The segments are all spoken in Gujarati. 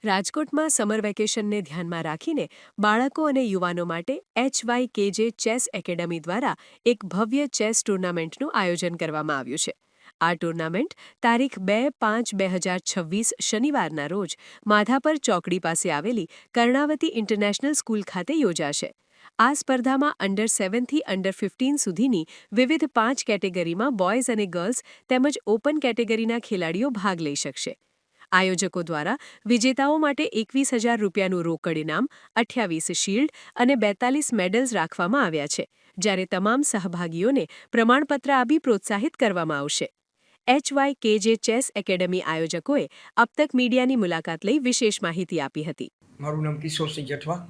રાજકોટમાં સમર વેકેશનને ધ્યાનમાં રાખીને બાળકો અને યુવાનો માટે HYKJ ચેસ એકેડમી દ્વારા એક ભવ્ય ચેસ ટુર્નામેન્ટનું આયોજન કરવામાં આવ્યું છે. આ ટુર્નામેન્ટ તારીખ 2-5-2026 શનિવારના રોજ માધાપર ચોકડી પાસે આવેલી કર્ણાવતી ઇન્ટરનેશનલ સ્કૂલ ખાતે યોજાશે. આ સ્પર્ધામાં અંડર 7 થી અંડર 15 સુધીની વિવિધ 5 કેટેગરીમાં બોયઝ અને ગર્લ્સ તેમજ ઓપન કેટેગરીના ખેલાડીઓ ભાગ લઈ શકશે. આયોજકો દ્વારા વિજેતાઓ માટે 21,000 રૂપિયાનું રોકડ ઇનામ, 28 શિલ્ડ અને 42 મેડલ્સ રાખવામાં આવ્યા છે, જ્યારે તમામ સહભાગીઓને પ્રમાણપત્ર આપી પ્રોત્સાહિત કરવામાં આવશે. HYKJ ચેસ એકેડમી આયોજકોએ અબતક મીડિયાની મુલાકાત લઈ વિશેષ માહિતી આપી હતી. મારું નામ કિશોરસિંહ જેઠવા,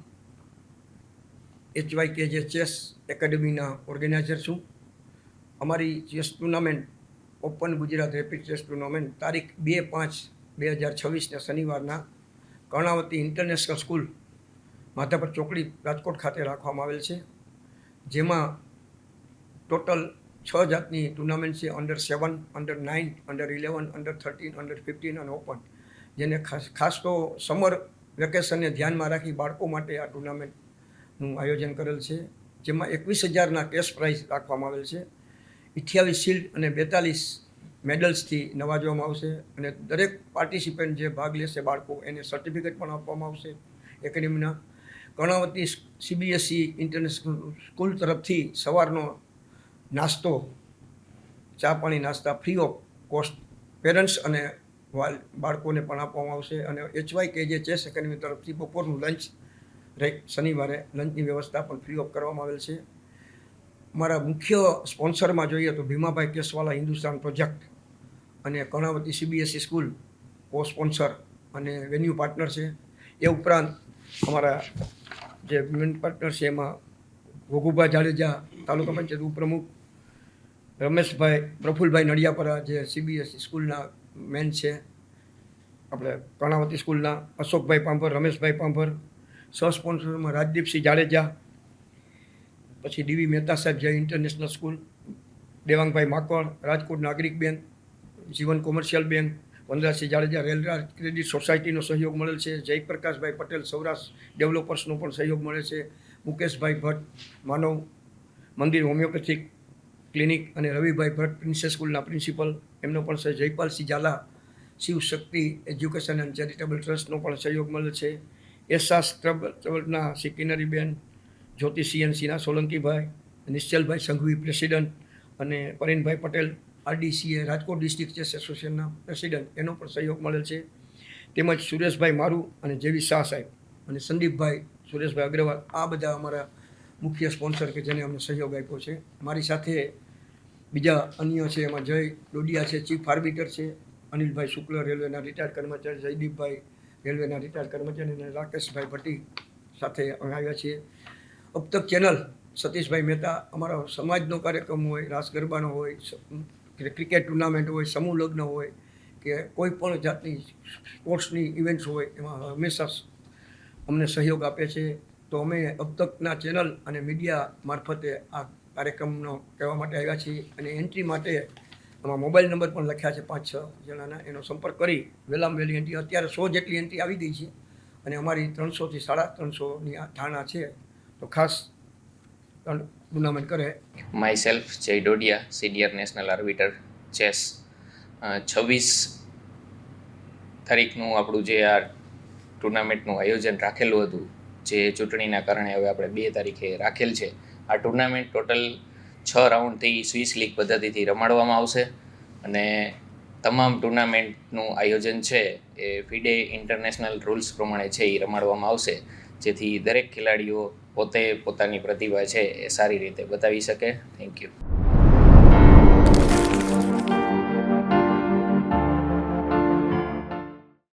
HYKJ ચેસ એકેડમીના ઓર્ગેનાઇઝર છું. અમારી chess tournament open Gujarat rapid chess tournament તારીખ 2-5-2026 શનિવારના કર્ણાવતી ઇન્ટરનેશનલ સ્કૂલ માધાપર ચોકડી રાજકોટ ખાતે રાખવામાં આવેલ છે. જેમાં ટોટલ 6 જાતની ટુર્નામેન્ટ છે. Under 7, under 9, under 11, under 13, under 15 અને ઓપન. જેને ખાસ તો સમર વેકેશનને ધ્યાનમાં રાખી બાળકો માટે આ ટુર્નામેન્ટનું આયોજન કરેલ છે. જેમાં 21,000ના કેશ પ્રાઇઝ રાખવામાં આવેલ છે. 28 શિલ્ડ અને 42 મેડલ્સથી નવાજવામાં આવશે અને દરેક પાર્ટિસિપન્ટ જે ભાગ લેશે બાળકો એને સર્ટિફિકેટ પણ આપવામાં આવશે. એકેડેમીના કર્ણાવતી CBSE ઇન્ટરનેશનલ સ્કૂલ તરફથી સવારનો નાસ્તો, ચા પાણી નાસ્તા ફ્રી ઓફ કોસ્ટ પેરેન્ટ્સ અને બાળકોને પણ આપવામાં આવશે. અને HYKJ ચેસ એકેડમી તરફથી બપોરનું લંચ શનિવારે લંચની વ્યવસ્થા પણ ફ્રી ઓફ કરવામાં આવેલ છે. મારા મુખ્ય સ્પોન્સરમાં જોઈએ તો ભીમાભાઈ કેસવાલા હિન્દુસ્તાન પ્રોજેક્ટ અને કર્ણાવતી CBSE સ્કૂલ કો સ્પોન્સર અને વેન્યુ પાર્ટનર છે. એ ઉપરાંત અમારા જે મેન પાર્ટનર છે એમાં ઘોઘુભાઈ જાડેજા તાલુકા પંચાયત ઉપપ્રમુખ, રમેશભાઈ પ્રફુલભાઈ નડિયાપરા જે CBSE સ્કૂલના મેન છે, આપણે કર્ણાવતી સ્કૂલના અશોકભાઈ પાંભર, રમેશભાઈ પાંભર, સહ-સ્પોન્સરમાં રાજદીપસિંહ જાડેજા, પછી DV મહેતા સાહેબ જે international school, Devangbhai Makad, Rajkot Nagarik bank, Jivan commercial bank, Vanrajsinh Jadeja railway credit સોસાયટીનો સહયોગ મળેલ છે. જયપ્રકાશભાઈ પટેલ સૌરાષ્ટ્ર ડેવલપર્સનો પણ સહયોગ મળે છે. મુકેશભાઈ ભટ્ટ માનવ મંદિર હોમિયોપેથિક ક્લિનિક અને રવિભાઈ ભટ્ટ પ્રિન્સેસ સ્કૂલના પ્રિન્સિપલ, એમનો પણ છે. જયપાલસિંહ ઝાલા શિવ શક્તિ એજ્યુકેશન એન્ડ ચેરિટેબલ ટ્રસ્ટનો પણ સહયોગ મળે છે. એસાસ ટ્રસ્ટના સિકિનરીબેન, જ્યોતિ CNCના સોલંકીભાઈ, નિશ્ચલભાઈ સંઘવી પ્રેસિડન્ટ અને Parenbhai Patel RDCA Rajkot district chess એસોસિએશનના પ્રેસિડન્ટ, એનો પણ સહયોગ મળેલ છે. તેમજ સુરેશભાઈ મારુ અને જેવી શાહ સાહેબ અને સંદીપભાઈ સુરેશભાઈ અગ્રવાલ, આ બધા અમારા મુખ્ય સ્પોન્સર કે જેને અમને સહયોગ આપ્યો છે. મારી સાથે બીજા અન્ય છે, એમાં જય ડોડિયા છે, ચીફ આર્બિટર છે, અનિલભાઈ શુક્લ રેલવેના રિટાયર્ડ કર્મચારી, જયદીપભાઈ રેલવેના રિટાયર્ડ કર્મચારી અને રાકેશભાઈ ભટ્ટી સાથે આવ્યા છીએ. અબતક ચેનલ સતીશભાઈ મહેતા, અમારા સમાજનો કાર્યક્રમ હોય, રાસ ગરબાનો હોય, ક્રિકેટ ટુર્નામેન્ટ હોય, સમૂહ લગ્ન હોય કે કોઈ પણ જાતની સ્પોર્ટ્સની ઇવેન્ટ્સ હોય, એમાં હંમેશા અમને સહયોગ આપે છે. તો અમે અબતકના ચેનલ અને મીડિયા મારફતે આ કાર્યક્રમનો કહેવા માટે આવ્યા છીએ. અને એન્ટ્રી માટે આમાં મોબાઈલ નંબર પણ લખ્યા છે 5-6 જણાના, એનો સંપર્ક કરી વહેલામાં વહેલી એન્ટ્રી, અત્યારે 100 જેટલી એન્ટ્રી આવી ગઈ છે અને અમારી 300 થી 350ની આ ધારણા છે. તો ખાસ ટુર્નામેન્ટ કરે. માય સેલ્ફ જય Dodiya, senior national arbiter chess. 26 તારીખનું આપણું જે આ ટુર્નામેન્ટનું આયોજન રાખેલું હતું, જે ચૂંટણીના કારણે હવે આપણે 2 તારીખે રાખેલ છે. આ ટુર્નામેન્ટ ટોટલ 6 રાઉન્ડથી સ્વિસ લીગ પદ્ધતિથી રમાડવામાં આવશે અને તમામ ટુર્નામેન્ટનું આયોજન છે એ FIDE ઇન્ટરનેશનલ રૂલ્સ પ્રમાણે છે એ રમાડવામાં આવશે, જેથી દરેક ખેલાડીઓ પોતે પોતાની પ્રતિભા છે એ સારી રીતે બતાવી શકે. Thank you.